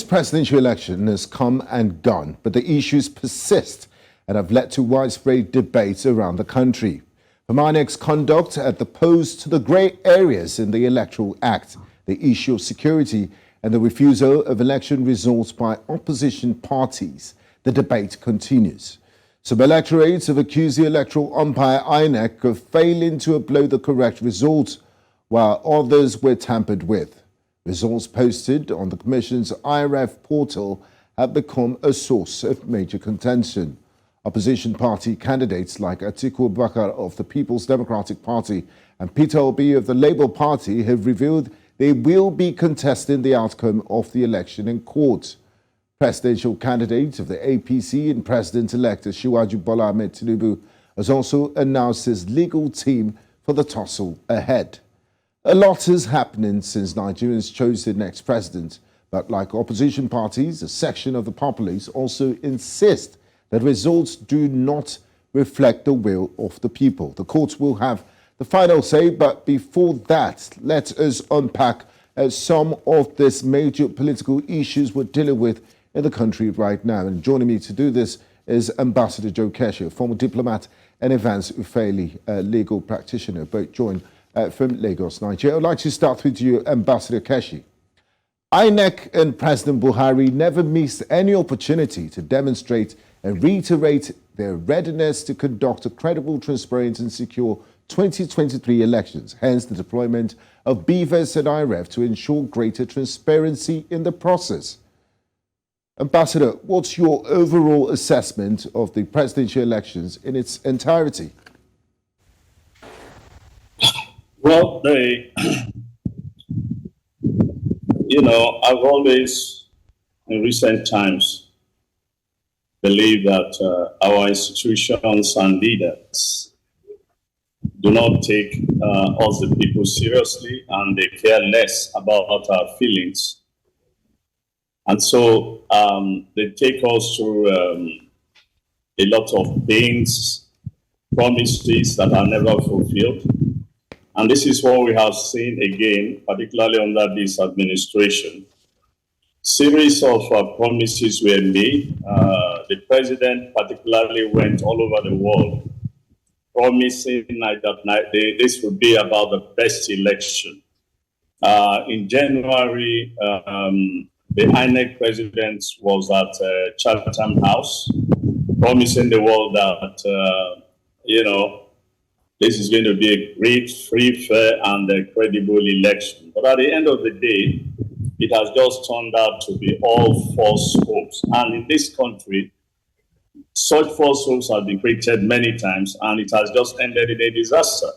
presidential election has come and gone, but the issues persist and have led to widespread debates around the country. From INEC's conduct at the polls to the grey areas in the Electoral Act, the issue of security and the refusal of election results by opposition parties, the debate continues. Some electorates have accused the electoral umpire INEC of failing to upload the correct results, while others were tampered with. Results posted on the Commission's IRF portal have become a source of major contention. Opposition party candidates like Atiku Abubakar of the People's Democratic Party and Peter Obi of the Labour Party have revealed they will be contesting the outcome of the election in court. Presidential candidate of the APC and President-elect Asiwaju Bola Ahmed Tinubu has also announced his legal team for the tussle ahead. A lot is happening since Nigerians chose their next president, but like opposition parties, a section of the populace also insist that results do not reflect the will of the people. The courts will have the final say, but before that, let us unpack some of these major political issues we're dealing with in the country right now. And joining me to do this is Ambassador Joe Keshi, a former diplomat, and Evans Ufeli, a legal practitioner, both joined from Lagos, Nigeria. I'd like to start with you, Ambassador Keshi. INEC and President Buhari never missed any opportunity to demonstrate and reiterate their readiness to conduct a credible, transparent and secure 2023 elections, hence the deployment of BVAS and IRF to ensure greater transparency in the process. Ambassador, what's your overall assessment of the presidential elections in its entirety? Well, I've always, in recent times, believed that our institutions and leaders do not take us, the people, seriously, and they care less about our feelings. And so they take us through a lot of pains, promises that are never fulfilled. And this is what we have seen again, particularly under this administration. Series of promises were made. The president particularly went all over the world promising that this would be about the best election. In January, the INEC president was at Chatham House, promising the world that, this is going to be a great, free, fair, and credible election. But at the end of the day, it has just turned out to be all false hopes. And in this country, such false hopes have been created many times, and it has just ended in a disaster.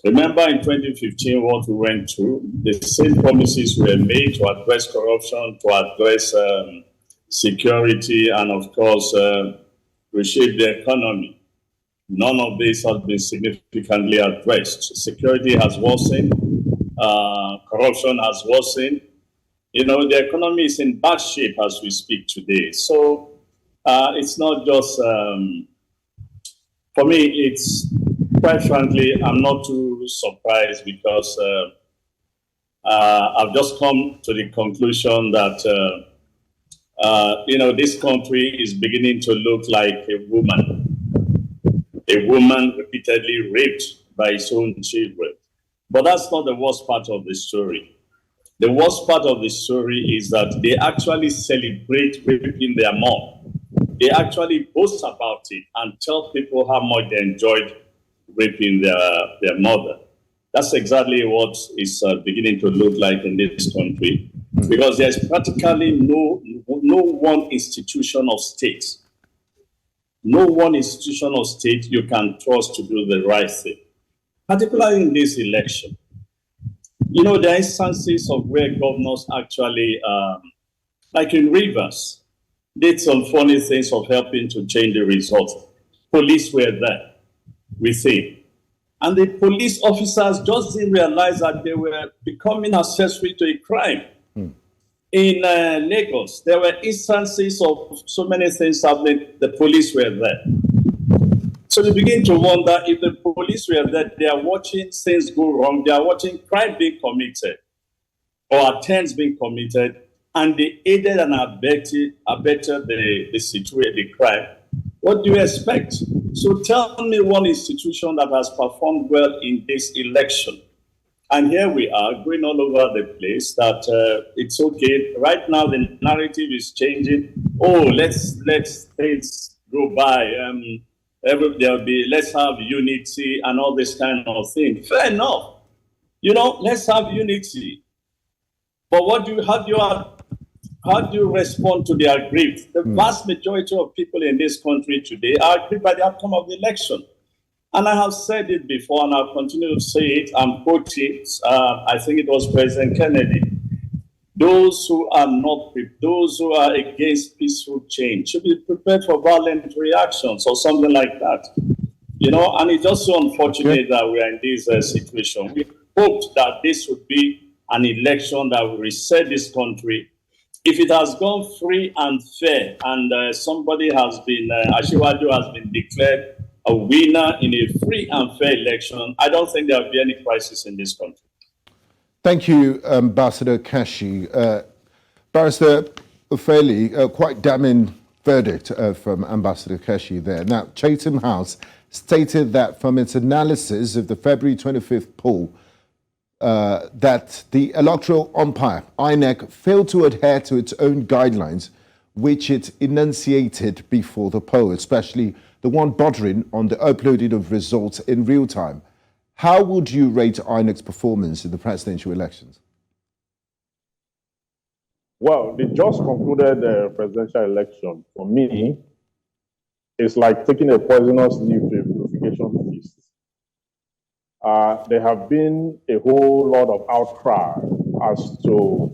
Remember in 2015 what we went through? The same promises were made to address corruption, to address security, and of course, reshape the economy. None of this has been significantly addressed. Security has worsened, corruption has worsened. The economy is in bad shape as we speak today. So it's not just, for me, it's quite frankly, I'm not too surprised because I've just come to the conclusion that, this country is beginning to look like a woman repeatedly raped by its own children. But that's not the worst part of the story. The worst part of the story is that they actually celebrate raping their mom. They actually boast about it and tell people how much they enjoyed raping their mother. That's exactly what is beginning to look like in this country, because there's practically no one institution of state, no one institution of state you can trust to do the right thing, particularly in this election. There are instances of where governors actually, like in Rivers, did some funny things of helping to change the result. Police were there with him. And the police officers just didn't realize that they were becoming accessory to a crime. In Lagos, there were instances of so many things happening. The police were there. So you begin to wonder if the police were there, they are watching things go wrong, they are watching crime being committed or attempts being committed. and they aided and abetted the crime, what do you expect? So tell me one institution that has performed well in this election. And here we are going all over the place that it's okay. Right now, the narrative is changing. Oh, let's things go by. There'll be, let's have unity and all this kind of thing. Fair enough. Let's have unity. But how do you respond to their grief? The vast majority of people in this country today are grieved by the outcome of the election. And I have said it before, and I'll continue to say it and quote it. I think it was President Kennedy. Those who are against peaceful change should be prepared for violent reactions or something like that. And it's just so unfortunate that we are in this situation. We hoped that this would be an election that will reset this country. If it has gone free and fair, and somebody has been, Ashiwaju has been declared a winner in a free and fair election, I don't think there will be any crisis in this country. Thank you, Ambassador Keshi. Barrister Ufeli, quite damning verdict from Ambassador Keshi there. Now, Chatham House stated that from its analysis of the February 25th poll, that the electoral umpire, INEC, failed to adhere to its own guidelines, which it enunciated before the poll, especially the one bordering on the uploading of results in real time. How would you rate INEC's performance in the presidential elections? Well, the just concluded presidential election, for me, is like taking a poisonous leaf to a purification feast. There have been a whole lot of outcry as to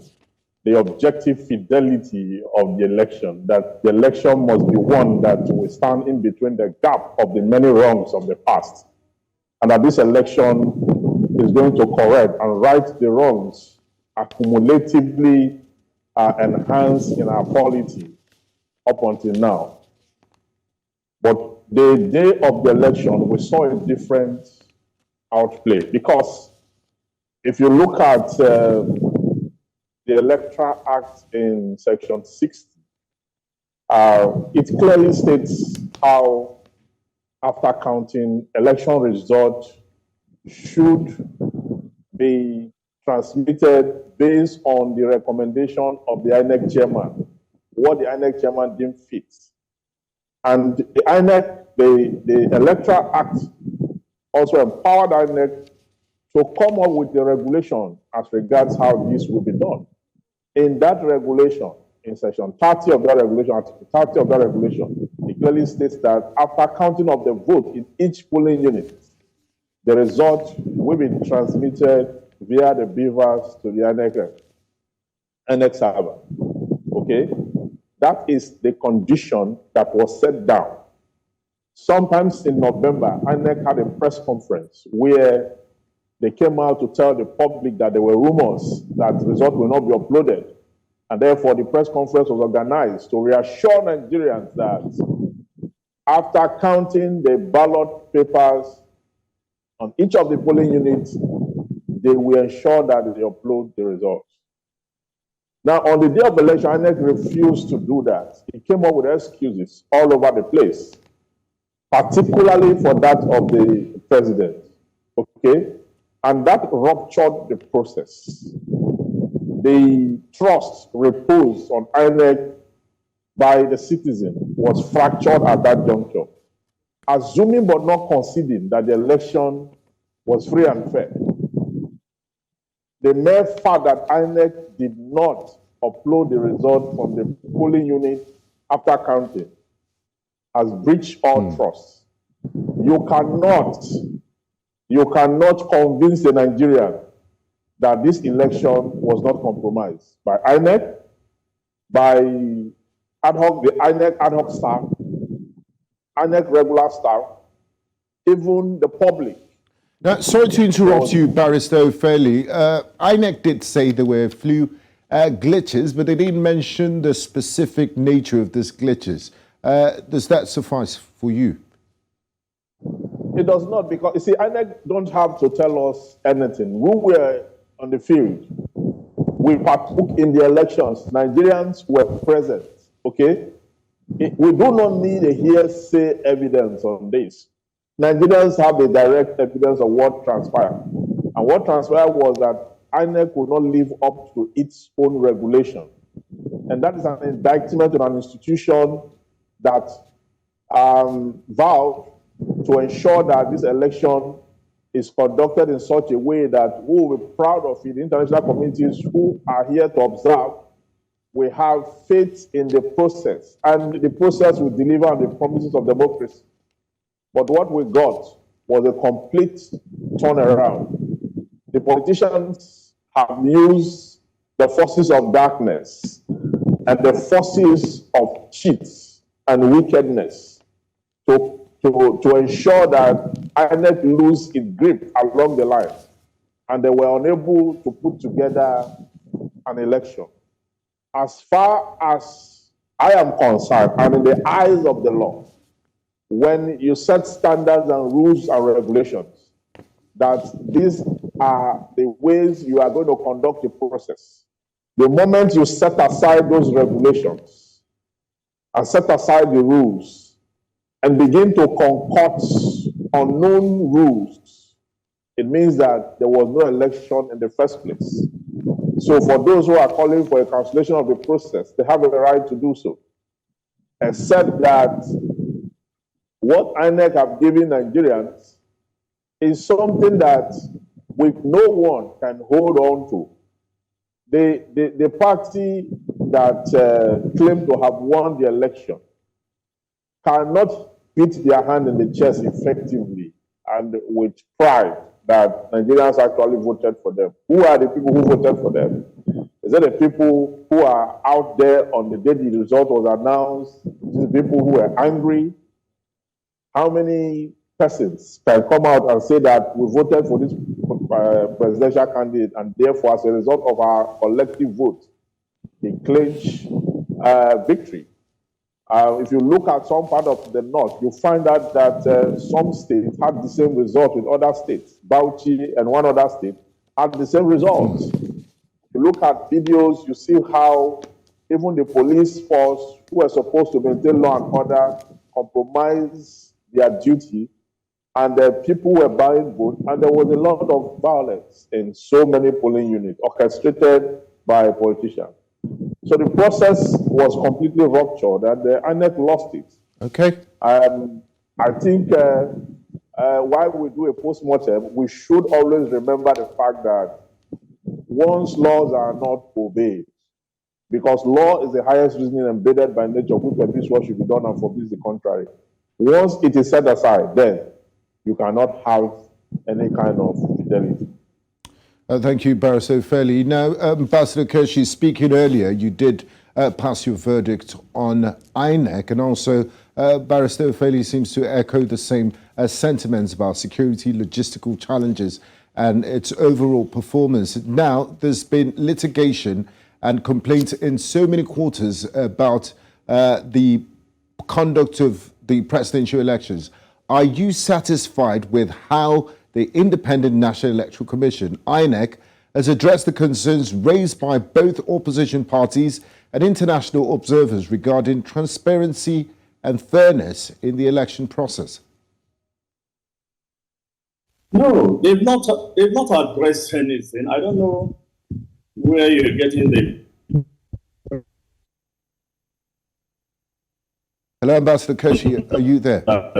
the objective fidelity of the election, that the election must be one that will stand in between the gap of the many wrongs of the past, and that this election is going to correct and right the wrongs accumulatively enhanced in our polity up until now. But the day of the election, we saw a different outplay, because if you look at the Electoral Act in Section 60, it clearly states how, after counting, election results should be transmitted based on the recommendation of the INEC chairman, what the INEC chairman deemed fit. And the INEC, the Electoral Act also empowered INEC to come up with the regulation as regards how this will be done. In that regulation, in section 30 of that regulation, article 30 of that regulation, it clearly states that after counting of the vote in each polling unit, the result will be transmitted via the beavers to the INEC server. Okay? That is the condition that was set down. Sometimes in November, INEC had a press conference where they came out to tell the public that there were rumors that the result will not be uploaded. And therefore, the press conference was organized to reassure Nigerians that after counting the ballot papers on each of the polling units, they will ensure that they upload the results. Now, on the day of election, INEC refused to do that. It came up with excuses all over the place, particularly for that of the president. Okay? And that ruptured the process. The trust reposed on INEC by the citizen was fractured at that juncture. Assuming but not conceding that the election was free and fair, the mere fact that INEC did not upload the result from the polling unit after counting has breached all trust. You cannot convince the Nigerian that this election was not compromised by INEC, by the INEC ad hoc staff, INEC regular staff, even the public. Now, sorry to interrupt you, Barrister Ufeli. INEC did say there were a few glitches, but they didn't mention the specific nature of these glitches. Does that suffice for you? It does not, because, you see, INEC don't have to tell us anything. We were on the field. we partook in the elections. Nigerians were present, okay? We do not need a hearsay evidence on this. Nigerians have a direct evidence of what transpired. And what transpired was that INEC could not live up to its own regulation. And that is an indictment on an institution that vowed to ensure that this election is conducted in such a way that we will be proud of it. The international communities who are here to observe, we have faith in the process, and the process will deliver on the promises of democracy. But what we got was a complete turnaround. The politicians have used the forces of darkness and the forces of cheats and wickedness to ensure that INEC lose its grip along the line, and they were unable to put together an election. As far as I am concerned, and in the eyes of the law, when you set standards and rules and regulations, that these are the ways you are going to conduct the process. The moment you set aside those regulations and set aside the rules and begin to concoct unknown rules, it means that there was no election in the first place. So for those who are calling for a cancellation of the process, they have a right to do so, except that what INEC have given Nigerians is something that no one can hold on to. The party that claimed to have won the election cannot beat their hand in the chest effectively and with pride that Nigerians actually voted for them. Who are the people who voted for them? Is it the people who are out there on the day the result was announced? Is it the people who were angry? How many persons can come out and say that we voted for this presidential candidate and therefore as a result of our collective vote, they clinch victory? If you look at some part of the north, you find out that some states had the same result with other states. Bauchi and one other state had the same results. If you look at videos, you see how even the police force, who are supposed to maintain law and order, compromised their duty, and people were buying votes, and there was a lot of violence in so many polling units orchestrated by a politician. So the process was completely ruptured, and the INEC lost it. Okay. I think while we do a post-mortem, we should always remember the fact that once laws are not obeyed, because law is the highest reasoning embedded by nature, which forbids what should be done and forbids the contrary. Once it is set aside, then you cannot have any kind of fidelity. Thank you, Barrister Ufeli. Now, Ambassador Keshi, speaking earlier, you did pass your verdict on INEC, and also Barrister Ufeli seems to echo the same sentiments about security, logistical challenges, and its overall performance. Now, there's been litigation and complaints in so many quarters about the conduct of the presidential elections. Are you satisfied with how the Independent National Electoral Commission, INEC, has addressed the concerns raised by both opposition parties and international observers regarding transparency and fairness in the election process? No, they've not addressed anything. I don't know where you're getting the... Hello, Ambassador Keshi, are you there?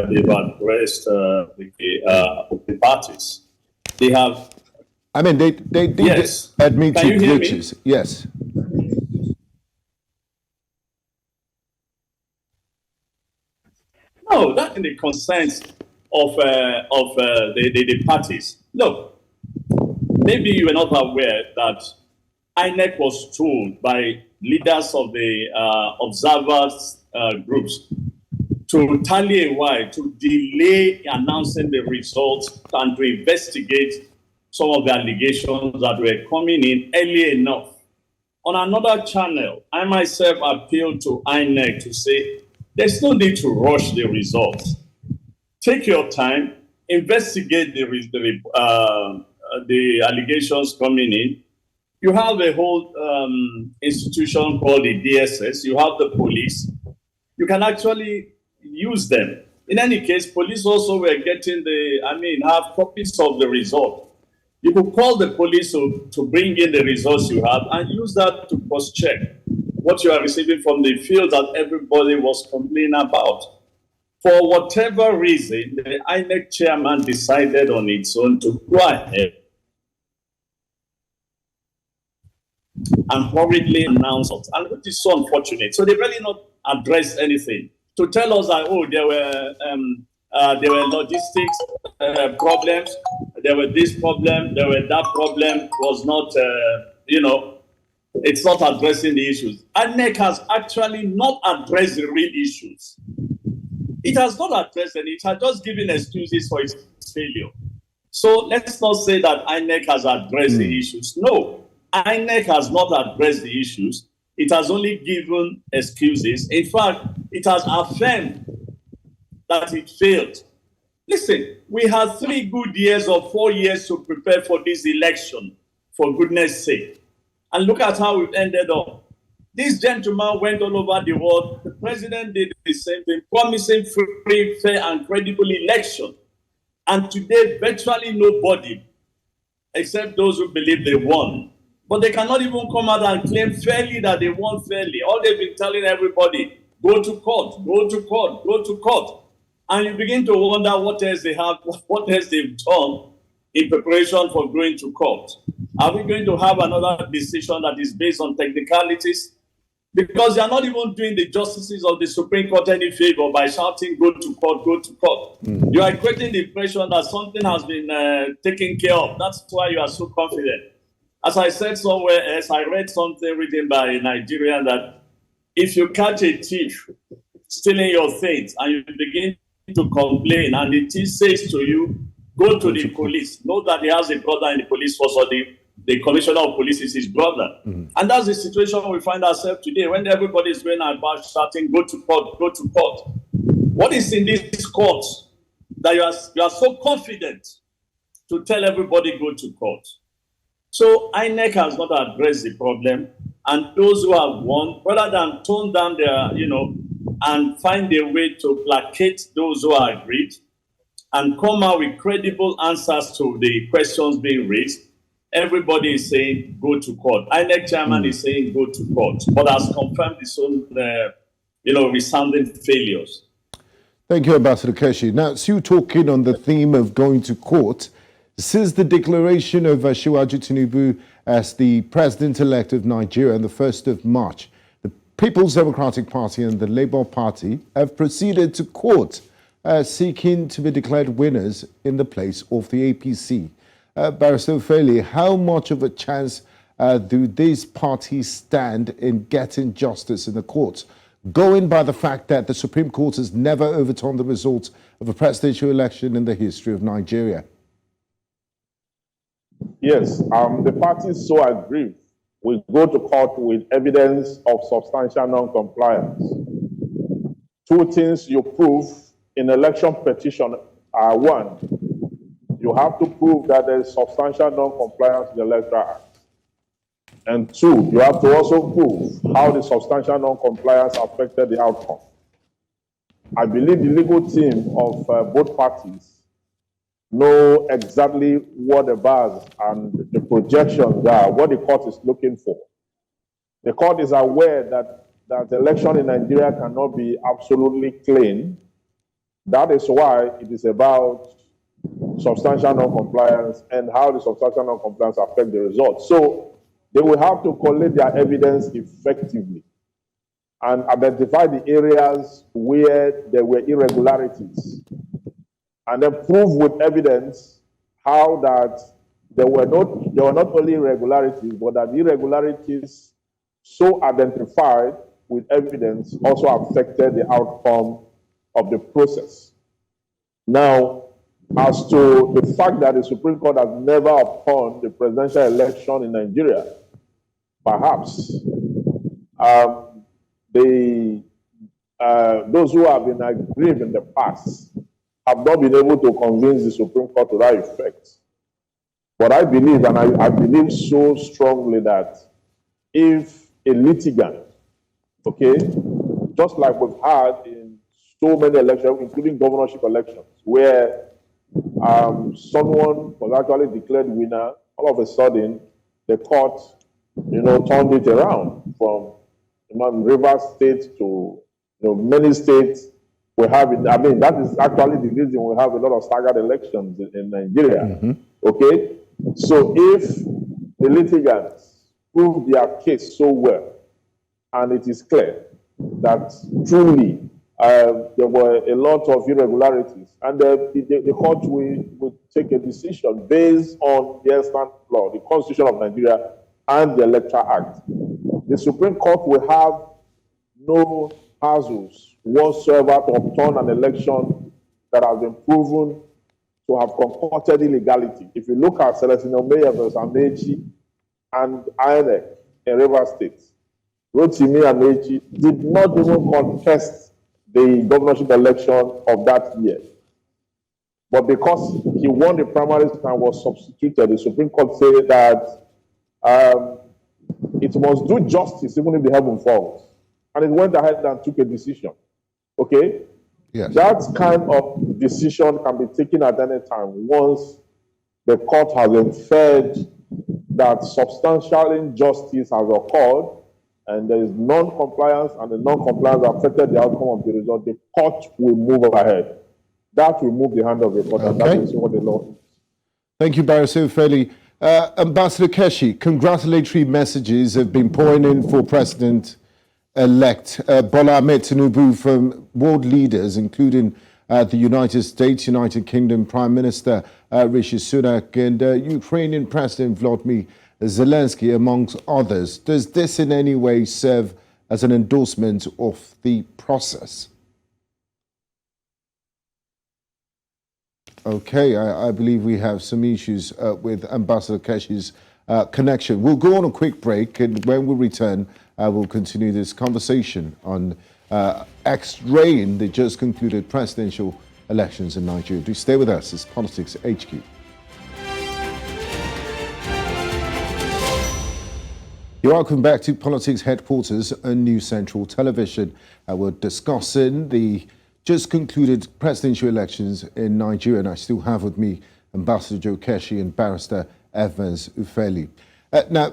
They've addressed the parties. They have... I mean, they did yes. admit to Can you hear glitches. me? Yes. No, that's in the concerns of the parties. Look, maybe you are not aware that INEC was told by leaders of the observers groups to tally a while, to delay announcing the results and to investigate some of the allegations that were coming in early enough. On another channel, I myself appealed to INEC to say, there's no need to rush the results. Take your time, investigate the allegations coming in, You have a whole institution called the DSS. You have the police. You can actually use them. In any case, police also were getting have copies of the result. You could call the police to bring in the results you have and use that to cross-check what you are receiving from the field that everybody was complaining about. For whatever reason, the INEC chairman decided on its own to go ahead and hurriedly announce it, and which is so unfortunate. So they really not addressed anything to tell us that there were logistics problems, there were this problem, there were that problem. Was not it's not addressing the issues. INEC has actually not addressed the real issues. It has not addressed any. It has just given excuses for its failure. So let's not say that INEC has addressed the issues. No, INEC has not addressed the issues. It has only given excuses. In fact, it has affirmed that it failed. Listen, we had 3 good years or 4 years to prepare for this election, for goodness sake. And look at how it ended up. This gentleman went all over the world. The president did the same thing, promising free, fair, and credible election. And today, virtually nobody, except those who believe they won, but they cannot even come out and claim fairly that they won fairly. All they've been telling everybody, go to court, go to court, go to court. And you begin to wonder what else they have, what else they've done in preparation for going to court. Are we going to have another decision that is based on technicalities? Because they are not even doing the justices of the Supreme Court any favor by shouting, go to court, go to court. You are creating the impression that something has been taken care of. That's why you are so confident. As I said somewhere else, I read something written by a Nigerian that if you catch a thief stealing your things and you begin to complain and the thief says to you, go to the police, know that he has a brother in the police force, or the commissioner of police is his brother. And that's the situation we find ourselves today when everybody is going about shouting, go to court, go to court. What is in this court that you are so confident to tell everybody go to court? So INEC has not addressed the problem, and those who have won, rather than tone down their, and find a way to placate those who are aggrieved and come out with credible answers to the questions being raised, everybody is saying go to court. INEC chairman is saying go to court, but has confirmed his own, resounding failures. Thank you, Ambassador Keshi. Now, still talking on the theme of going to court, since the declaration of Asiwaju Tinubu as the president-elect of Nigeria on the 1st of March, the People's Democratic Party and the Labour Party have proceeded to court, seeking to be declared winners in the place of the APC. Barrister Ufeli, how much of a chance do these parties stand in getting justice in the courts, going by the fact that the Supreme Court has never overturned the results of a presidential election in the history of Nigeria? Yes, the parties so agree. We go to court with evidence of substantial non-compliance. 2 things you prove in election petition are: 1, you have to prove that there is substantial non-compliance with the Electoral Act. And 2, you have to also prove how the substantial non-compliance affected the outcome. I believe the legal team of both parties know exactly what the bars and the projections are, what the court is looking for. The court is aware that the election in Nigeria cannot be absolutely clean. That is why it is about substantial non-compliance and how the substantial non-compliance affect the results. So they will have to collect their evidence effectively and identify the areas where there were irregularities, and then prove with evidence how that there were not only irregularities, but that the irregularities so identified with evidence also affected the outcome of the process. Now, as to the fact that the Supreme Court has never upheld the presidential election in Nigeria, perhaps those who have been aggrieved in the past have not been able to convince the Supreme Court to that effect. But I believe, and I believe so strongly, that if a litigant, okay, just like we've had in so many elections, including governorship elections, where someone was actually declared winner, all of a sudden the court, turned it around from Rivers State to many states we have. I mean, that is actually the reason we have a lot of staggered elections in Nigeria. Okay, so if the litigants prove their case so well, and it is clear that truly there were a lot of irregularities, and the court will take a decision based on the extant law, the Constitution of Nigeria, and the Electoral Act. The Supreme Court will have no hassles whatsoever to upturn an election that has been proven to have concocted illegality. If you look at Celestino Meyer versus Amechi and INEC in Rivers State, Rotimi Amechi did not even contest the governorship election of that year. But because he won the primaries and was substituted, the Supreme Court said that it must do justice even if the heaven falls. And it went ahead and took a decision. Okay? Yes. That kind of decision can be taken at any time once the court has inferred that substantial injustice has occurred and there is non-compliance, and the non-compliance affected the outcome of the result. The court will move ahead. That will move the hand of the court, and that is what the law is. Thank you, Barrister Ufeli. Ambassador Keshi, congratulatory messages have been pouring in for President-elect Bola Ahmed Tinubu from world leaders, including the United States, United Kingdom Prime Minister Rishi Sunak, and Ukrainian President Volodymyr Zelensky, amongst others. Does this in any way serve as an endorsement of the process? Okay, I believe we have some issues with Ambassador Keshi's connection. We'll go on a quick break, and when we return, we'll continue this conversation on X-raying the just concluded presidential elections in Nigeria. Do stay with us. It's Politics HQ. You're welcome back to Politics Headquarters on New Central Television. We're discussing the just concluded presidential elections in Nigeria, and I still have with me Ambassador Joe Keshi and Barrister Evans Ufeli. Now,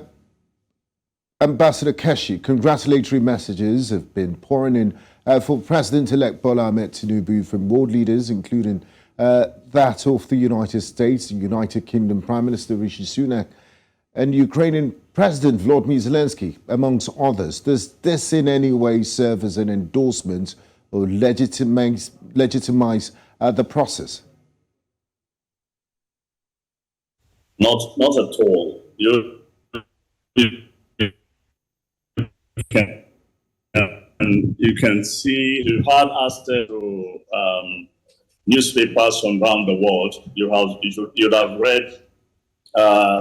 Ambassador Keshi, congratulatory messages have been pouring in for President-elect Bola Ahmed Tinubu from world leaders, including that of the United States, the United Kingdom Prime Minister Rishi Sunak, and Ukrainian President Volodymyr Zelensky, amongst others. Does this in any way serve as an endorsement or legitimize the process? Not at all. You can see, you had asked to newspapers from around the world. You'd have read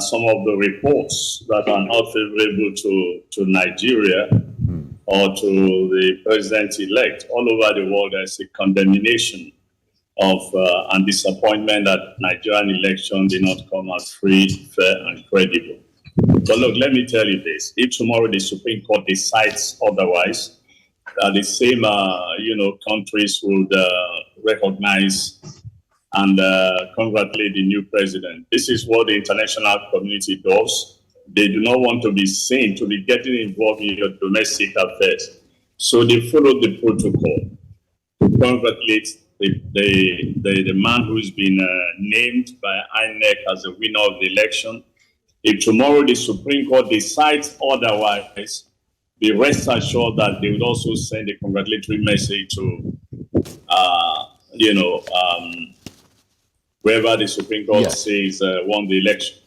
some of the reports that are not favorable to Nigeria or to the president-elect. All over the world, there's a condemnation of and disappointment that Nigerian elections did not come as free, fair, and credible. But look, let me tell you this. If tomorrow the Supreme Court decides otherwise, that the same countries would recognize and congratulate the new president. This is what the international community does. They do not want to be seen to be getting involved in your domestic affairs. So they follow the protocol to congratulate the man who's been named by INEC as the winner of the election. If tomorrow the Supreme Court decides otherwise, be rest assured that they would also send a congratulatory message to, wherever the Supreme Court says won the election.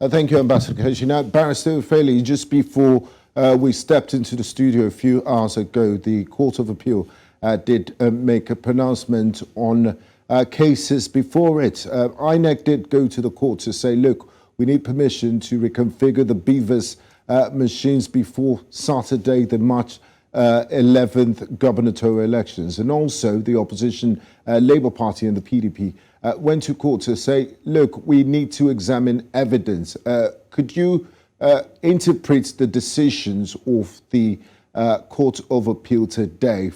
Thank you, Ambassador Keshi. Now, Barrister Ufeli, just before we stepped into the studio a few hours ago, the Court of Appeal did make a pronouncement on cases before it. INEC did go to the court to say, look, we need permission to reconfigure the Beavers machines before Saturday, the March 11th gubernatorial elections. And also the opposition Labour Party and the PDP went to court to say, look, we need to examine evidence. Could you interpret the decisions of the Court of Appeal today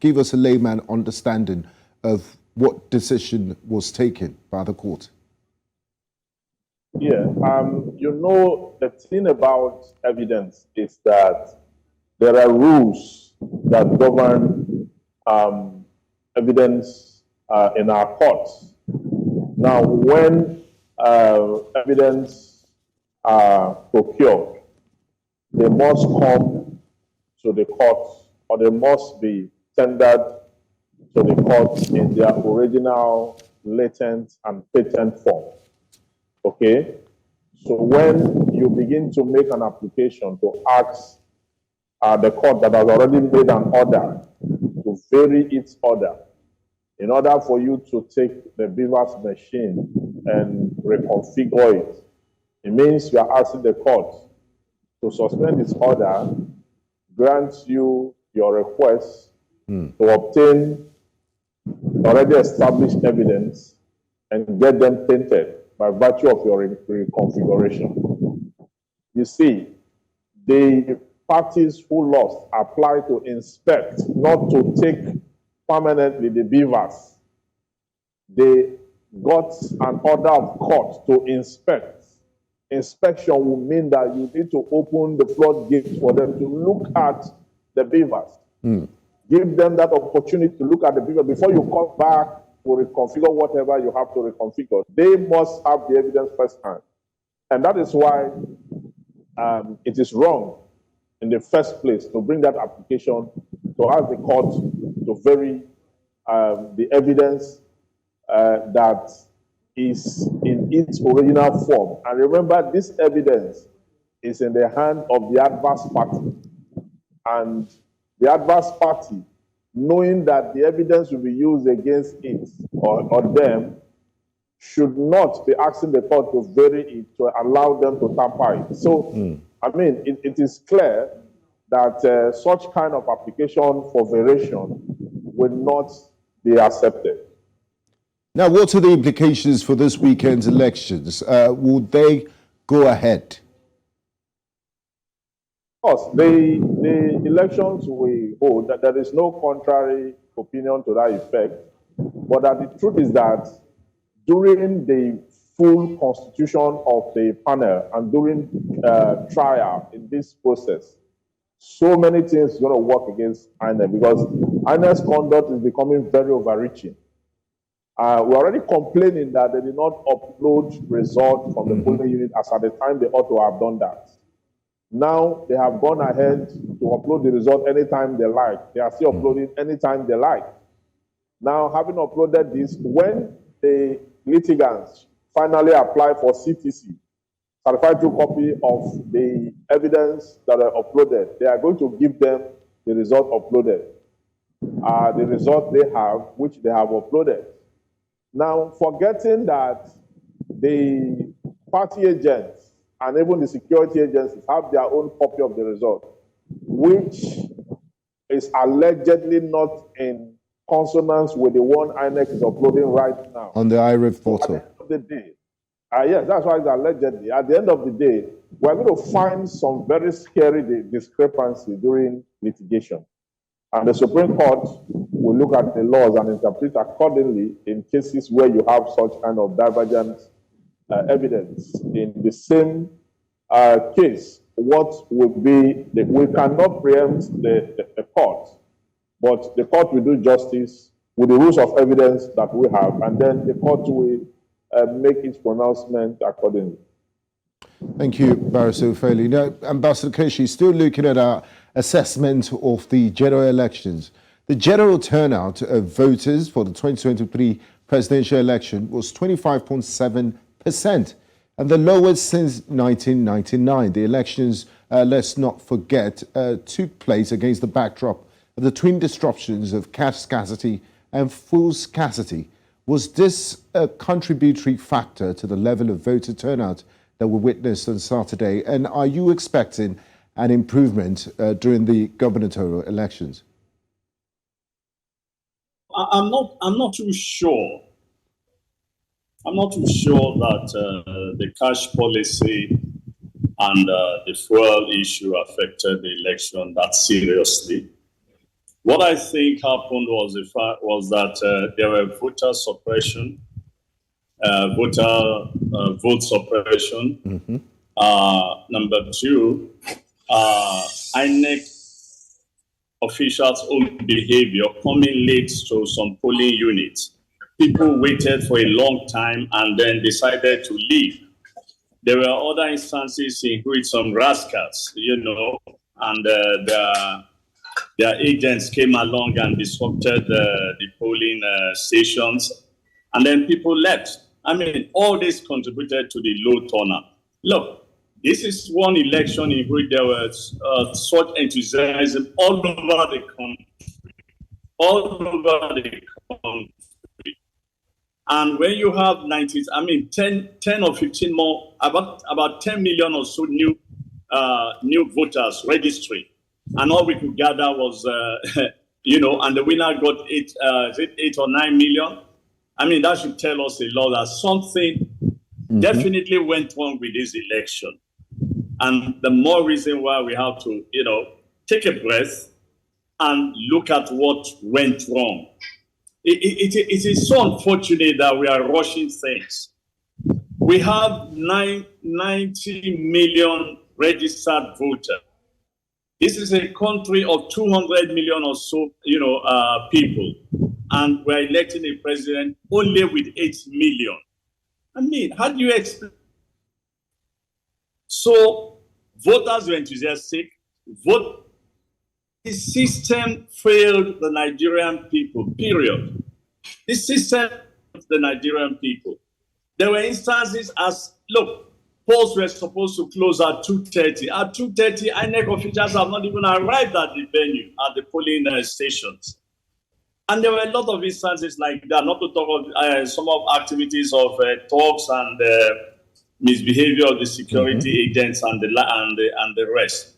give us a layman understanding of what decision was taken by the court? Yeah, the thing about evidence is that there are rules that govern evidence in our courts. Now, when evidence are procured, they must come to the court, or they must be tendered to the court in their original, latent, and patent form. Okay? So when you begin to make an application to ask the court that has already made an order to vary its order, in order for you to take the beaver's machine and reconfigure it, it means you are asking the court to suspend its order, grant you your request to obtain already established evidence and get them painted by virtue of your reconfiguration. You see, the parties who lost apply to inspect, not to take permanently the beavers. They got an order of court to inspect. Inspection will mean that you need to open the floodgates for them to look at the beavers. Give them that opportunity to look at the beaver before you come back to reconfigure whatever you have to reconfigure. They must have the evidence firsthand. And that is why it is wrong in the first place to bring that application to ask the court to vary the evidence that is in its original form. And remember, this evidence is in the hand of the adverse party. And the adverse party, knowing that the evidence will be used against it or them, should not be asking the court to vary it to allow them to tamper it. So, I mean, it is clear that such kind of application for variation will not be accepted. Now, what are the implications for this weekend's elections? Would they go ahead? Of course, the elections we hold, that there is no contrary opinion to that effect. But that the truth is that during the full constitution of the panel and during trial in this process, so many things are going to work against INEC because INEC's conduct is becoming very overreaching. We're already complaining that they did not upload results from the polling unit as at the time they ought to have done that. Now they have gone ahead to upload the result anytime they like. They are still uploading anytime they like. Now, having uploaded this, when the litigants finally apply for CTC, certified true copy of the evidence that are uploaded, they are going to give them the result uploaded, the result they have, which they have uploaded. Now, forgetting that the party agents and even the security agencies have their own copy of the result, which is allegedly not in consonance with the one INEC is uploading right now. On the IRIF portal. At the end of the day, yes, that's why it's allegedly. At the end of the day, we're going to find some very scary discrepancy during litigation. And the Supreme Court will look at the laws and interpret accordingly in cases where you have such kind of divergent evidence. In the same case, what would be, we cannot preempt the court, but the court will do justice with the rules of evidence that we have, and then the court will make its pronouncement accordingly. Thank you, Barrister Ufeli. Now, Ambassador Keshi, still looking at our assessment of the general elections. The general turnout of voters for the 2023 presidential election was 25.7%, and the lowest since 1999. The elections, let's not forget, took place against the backdrop of the twin disruptions of cash scarcity and fuel scarcity. Was this a contributory factor to the level of voter turnout that we witnessed on Saturday? And are you expecting an improvement during the gubernatorial elections? I'm not too sure. I'm not too sure that the cash policy and the fuel issue affected the election that seriously. What I think happened was that there were voter suppression, vote suppression. Mm-hmm. Number two, INEC officials' own behavior coming late to some polling units. People waited for a long time and then decided to leave. There were other instances in which some rascals, and their agents came along and disrupted the polling stations, and then people left. I mean, all this contributed to the low turnout. Look, this is one election in which there was such enthusiasm all over the country. And when you have 10 or 15 more, about 10 million or so new voters registering, and all we could gather was, and the winner got 8 or 9 million. I mean, that should tell us a lot that something definitely went wrong with this election. And the more reason why we have to, take a breath and look at what went wrong. It is so unfortunate that we are rushing things. We have 90 million registered voters. This is a country of 200 million or so, people, and we're electing a president only with 8 million. I mean, how do you explain? So voters were enthusiastic. The system failed the Nigerian people, period. The system failed the Nigerian people. There were instances polls were supposed to close at 2:30. At 2:30, INEC officials have not even arrived at the venue, at the polling stations. And there were a lot of instances like that, not to talk of some of activities of talks and misbehavior of the security agents and the rest.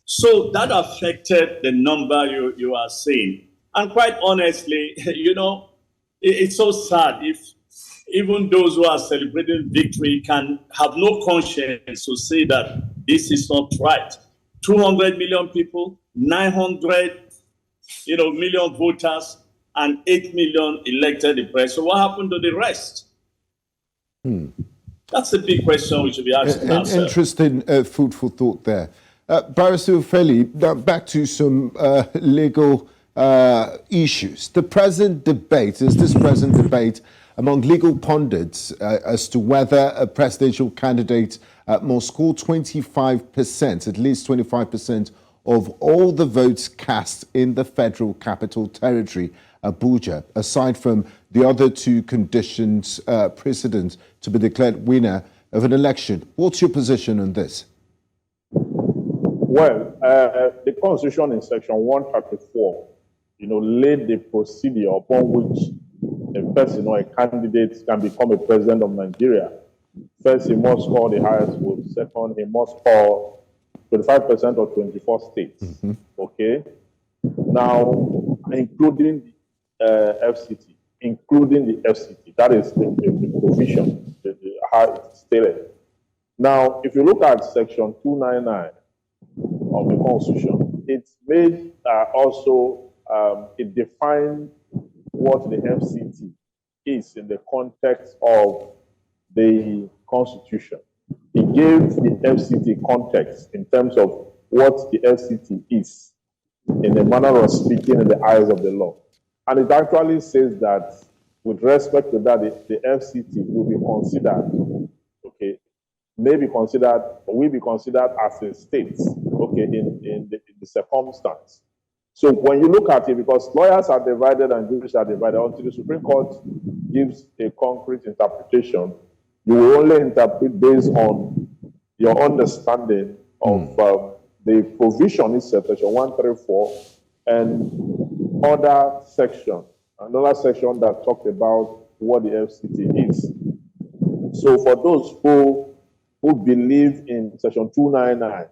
So that affected the number you are saying. And quite honestly, it's so sad if even those who are celebrating victory can have no conscience to say that this is not right. 200 million people, 900 million voters, and 8 million elected the president. So what happened to the rest? That's a big question we should be asking ourselves. Interesting food for thought there. Barrister Ufeli, now back to some legal issues. This present debate among legal pundits as to whether a presidential candidate must score 25%, at least 25% of all the votes cast in the Federal Capital Territory, Abuja, aside from the other two conditions precedent to be declared winner of an election. What's your position on this? Well, the Constitution in Section 134, laid the procedure upon which a person or a candidate can become a president of Nigeria. First, he must score the highest vote. Second, he must score 25% of 24 states. Okay? Now, including the FCT. That is the provision, how it's stated. Now, if you look at Section 299 of the Constitution, it's made it defines what the FCT is in the context of the Constitution. It gives the FCT context in terms of what the FCT is, in a manner of speaking in the eyes of the law. And it actually says that with respect to that, the FCT will be considered, will be considered as a state, in the circumstance. So when you look at it, because lawyers are divided and jurists are divided, until the Supreme Court gives a concrete interpretation, you will only interpret based on your understanding of the provision in Section 134 and another section that talked about what the FCT is. So for those who believe in Section 299,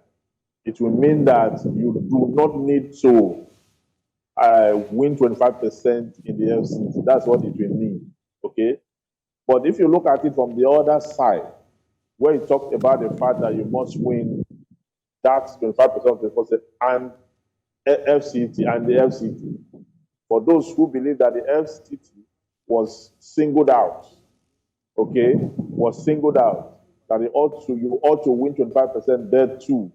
it will mean that you do not need to win 25% in the FCT. That's what it will mean, okay? But if you look at it from the other side, where you talk about the fact that you must win that 25% of the percent and FCT and the FCT, for those who believe that the FCT was singled out, okay, was singled out, that you ought to win 25% there too.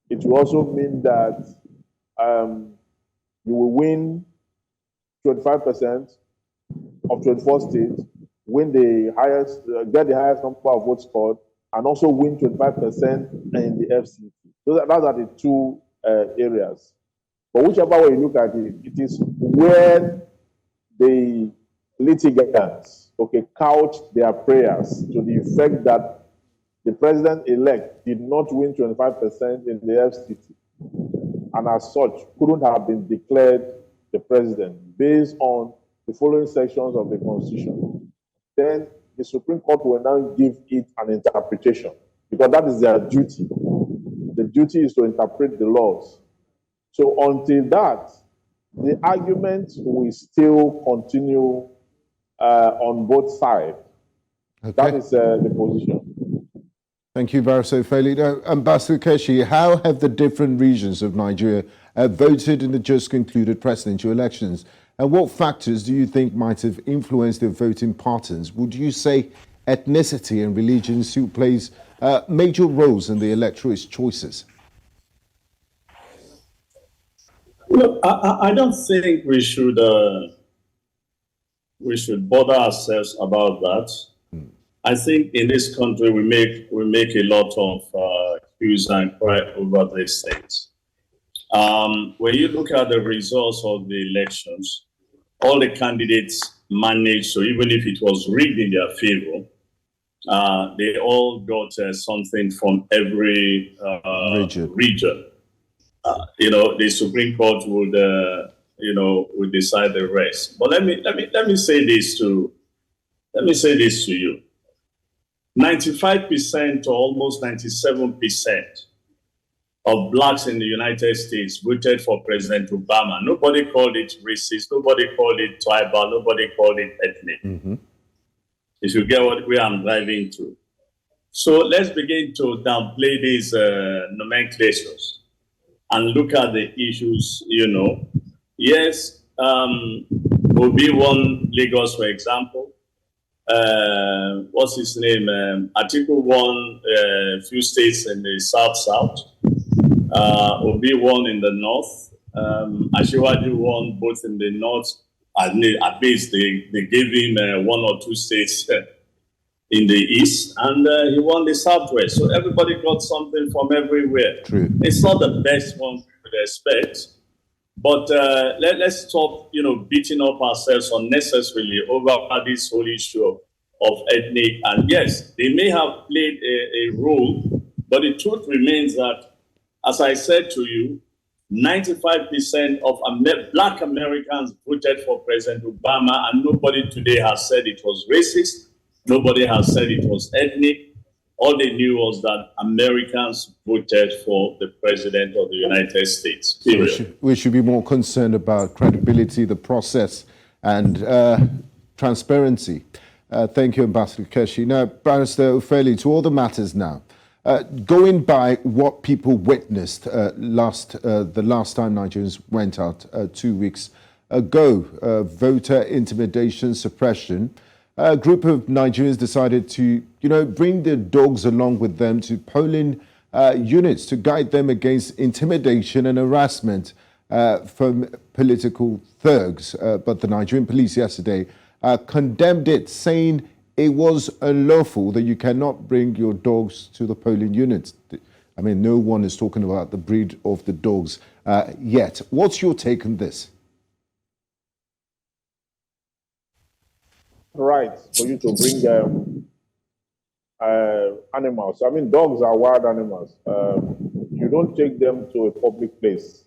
It will also mean that you will win 25% of 24 states, win the highest, get the highest number of votes scored, and also win 25% in the FCT. Those are the two areas. But whichever way you look at it, it is where the litigants, okay, couched their prayers to the effect that the president-elect did not win 25% in the FCT, and as such couldn't have been declared the president based on the following sections of the Constitution. Then the Supreme Court will now give it an interpretation, because that is their duty. The duty is to interpret the laws. So until that, the argument will still continue on both sides. Okay. That is the position. Thank you, Barrister Ufeli. Now, Ambassador Keshi, how have the different regions of Nigeria voted in the just concluded presidential elections? And what factors do you think might have influenced their voting patterns? Would you say ethnicity and religion still plays major roles in the electorate's choices? Look, I don't think we should bother ourselves about that. I think in this country we make a lot of hues and cry over these things. When you look at the results of the elections, all the candidates managed, so even if it was rigged in their favor, they all got something from every region. The Supreme Court would decide the rest. But let me say this to you. 95% or almost 97% of blacks in the United States voted for President Obama. Nobody called it racist, nobody called it tribal, nobody called it ethnic. Mm-hmm. If you get where I'm driving to. So let's begin to downplay these nomenclatures and look at the issues, Yes, Obi won Lagos, for example. What's his name? Atiku won a few states in the South. Obi won in the North. Ashiwaju won both in the North. At least they gave him one or two states in the East, and he won the Southwest. So everybody got something from everywhere. True. It's not the best one we would expect, but let's stop, beating up ourselves unnecessarily over this whole issue of ethnic. And yes, they may have played a role, but the truth remains that, as I said to you, 95% of Black Americans voted for President Obama, and nobody today has said it was racist. Nobody has said it was ethnic. All they knew was that Americans voted for the President of the United States. Period. So we should be more concerned about credibility, the process, and transparency. Thank you, Ambassador Keshi. Now, Barrister Ufeli, to all the matters now. Going by what people witnessed the last time Nigerians went out 2 weeks ago, voter intimidation, suppression, a group of Nigerians decided to, bring their dogs along with them to polling units to guide them against intimidation and harassment from political thugs. But the Nigerian police yesterday condemned it, saying it was unlawful, that you cannot bring your dogs to the polling units. I mean, no one is talking about the breed of the dogs yet. What's your take on this? Right for you to bring animals. I mean, dogs are wild animals. You don't take them to a public place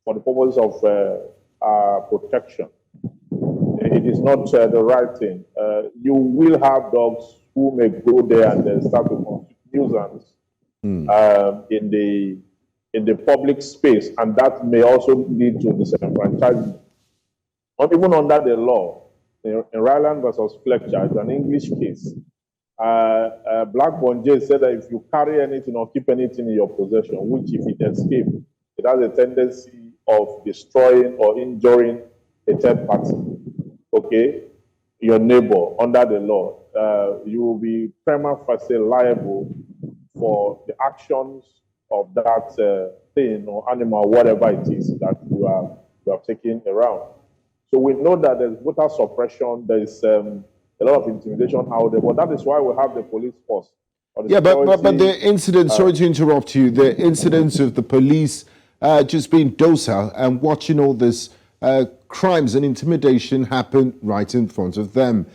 for the purpose of protection. It is not the right thing. You will have dogs who may go there and then start to constitute nuisance in in the public space, and that may also lead to disenfranchisement. Not even under the law, in Ryland versus Fletcher, it's an English case. Blackburn J said that if you carry anything or keep anything in your possession, which if it escapes, it has a tendency of destroying or injuring a third party, okay, your neighbor under the law, you will be prima facie liable for the actions of that thing or animal, whatever it is that you have taken around. So we know that there's voter suppression, there's a lot of intimidation out there, but that is why we have the police force. Yeah, but the incident, sorry to interrupt you, the incidents of the police just being docile and watching all this crimes and intimidation happen right in front of them.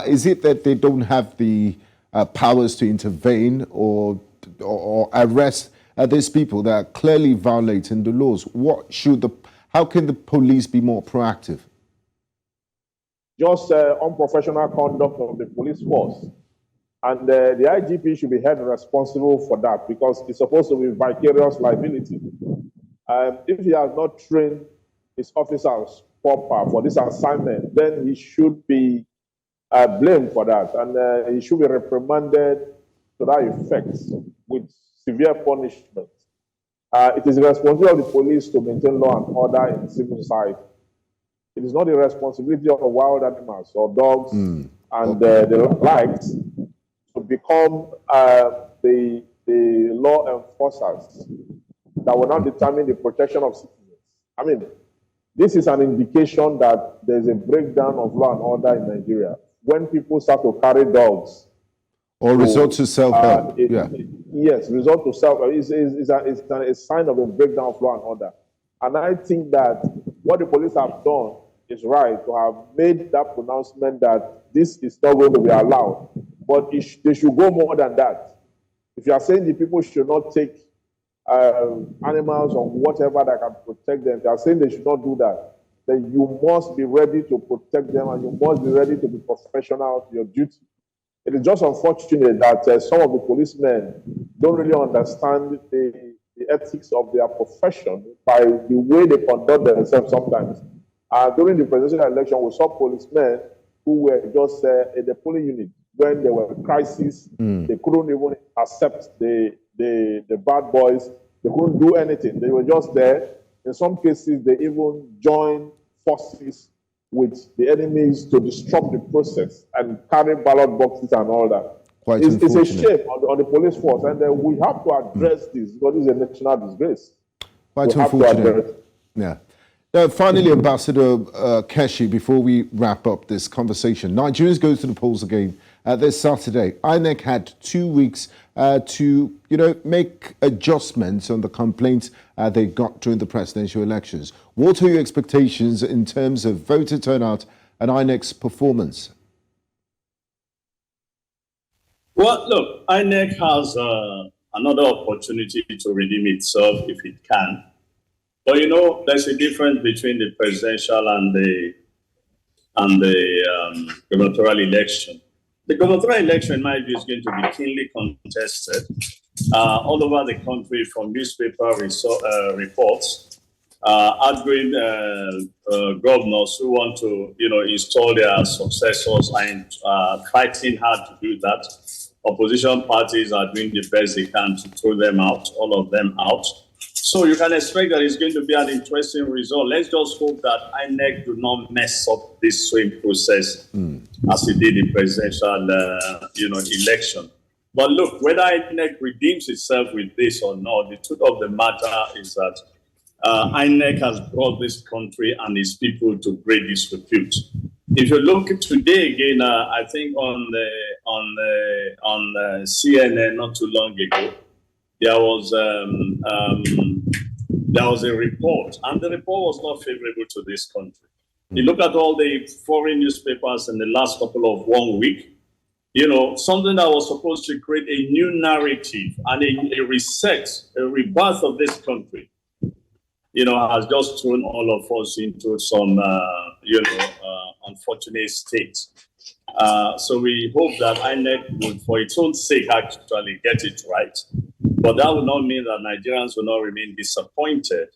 Is it that they don't have the powers to intervene or arrest these people that are clearly violating the laws? How can the police be more proactive? Just unprofessional conduct of the police force. And the IGP should be held responsible for that because it's supposed to be vicarious liability. If he has not trained his officers proper for this assignment, then he should be blamed for that. And he should be reprimanded to that effect with severe punishment. It is the responsibility of the police to maintain law and order in civil society. It is not the responsibility of wild animals or dogs and the likes to become the law enforcers that will not determine the protection of citizens. I mean, this is an indication that there's a breakdown of law and order in Nigeria. When people start to carry dogs, or resort to self-help. Yes, resort to self-help is a sign of a breakdown of law and order. And I think that what the police have done is right to have made that pronouncement that this is not going to be allowed. But they should go more than that. If you are saying the people should not take animals or whatever that can protect them, if you are saying they should not do that, then you must be ready to protect them and you must be ready to be professional to your duty. It is just unfortunate that some of the policemen don't really understand the ethics of their profession by the way they conduct themselves sometimes. During the presidential election, we saw policemen who were just in the polling unit when there were crises. They couldn't even accept the bad boys. They couldn't do anything. They were just there. In some cases, they even joined forces with the enemies to disrupt the process and carry ballot boxes and all that. It's a shame on the police force, and we have to address this because it's a national disgrace. Quite unfortunate. Yeah. Now, finally, Ambassador Keshi, before we wrap up this conversation, Nigerians go to the polls again this Saturday. INEC had 2 weeks to, make adjustments on the complaints they got during the presidential elections. What are your expectations in terms of voter turnout and INEC's performance? Well, look, INEC has another opportunity to redeem itself if it can. But there's a difference between the presidential and the gubernatorial election. The gubernatorial election, in my view, is going to be keenly contested all over the country from newspaper reports. Outgoing governors who want to, install their successors and fighting hard to do that. Opposition parties are doing the best they can to throw them out, all of them out. So you can expect that it's going to be an interesting result. Let's just hope that INEC do not mess up this swing process as it did in presidential, election. But look, whether INEC redeems itself with this or not, the truth of the matter is that INEC has brought this country and its people to great disrepute. If you look at today again, I think on CNN not too long ago, there was a report, and the report was not favorable to this country. You look at all the foreign newspapers in the last couple of 1 week, something that was supposed to create a new narrative and a reset, a rebirth of this country, has just thrown all of us into some, unfortunate state. So we hope that INEC would, for its own sake, actually get it right. But that will not mean that Nigerians will not remain disappointed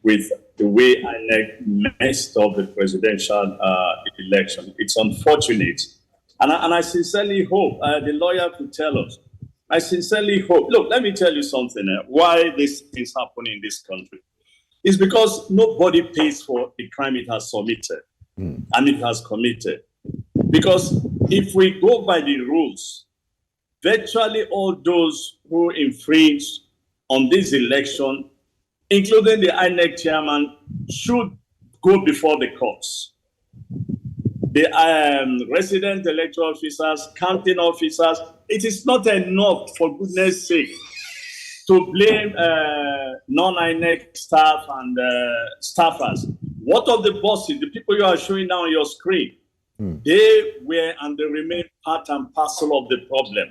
with the way INEC messed up the presidential election. It's unfortunate. And I sincerely hope, the lawyer could tell us, I sincerely hope, look, let me tell you something, why this is happening in this country. It's because nobody pays for the crime it has submitted and it has committed. Because if we go by the rules, virtually all those who infringe on this election, including the INEC chairman, should go before the courts. The resident electoral officers, counting officers, it is not enough, for goodness sake, to blame non-INEC staff and staffers. What of the bosses, the people you are showing now on your screen? They were and they remain part and parcel of the problem.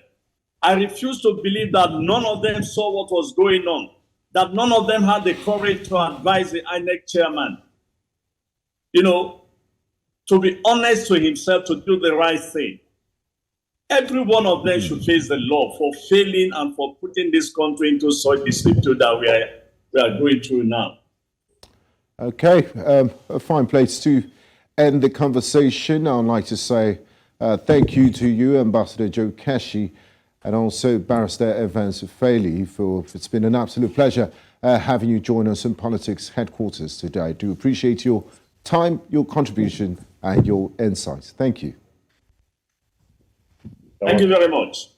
I refuse to believe that none of them saw what was going on, that none of them had the courage to advise the INEC chairman, to be honest to himself, to do the right thing. Every one of them should face the law for failing and for putting this country into such disrepute that we are going through now. Okay, a fine place to end the conversation. I'd like to say thank you to you, Ambassador Joe Keshi, and also Barrister Evans Ufeli. It's been an absolute pleasure having you join us in Politics Headquarters today. I do appreciate your time, your contribution, and your insights. Thank you. Thank you very much.